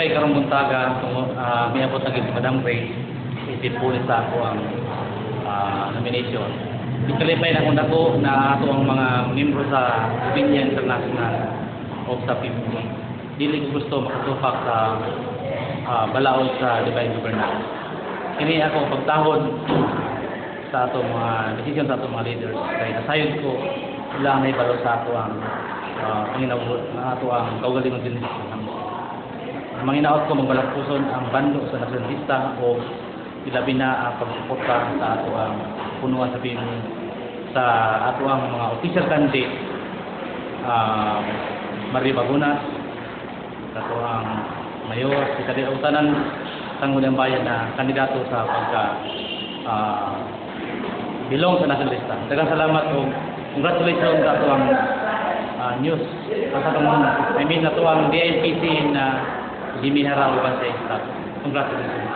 Siyempre, karong buntaga, minabot na gid Madam Grace, isip po sa ako ang nomination. Ikalipay na kung dako na ato ang mga membro sa Pinya International o sa PBB. Dili ko gusto makatupak sa balaod sa Divine Governance. Kini ako pagtahod sa ato mga decision sa ato mga leaders. Kaya nasayod ko ilang na ibalo sa ato ang ato ang kaugalingon din ang manginaot ko magbalagpuson ang bando sa nasyonalista o ilabi na ang pagsuporta sa ato ang punuan sa PBB sa ato ang mga official candidate Marie Bagunas, ato ang mayor, si Kadiutanan Sangguniang Bayan na kandidato sa pagka bilong sa nasyonalista. Daghang salamat o congratulations sa ato ang news. I mean na ito ang DILPC na Jimmy Hara Uban sa staff. Congratulations.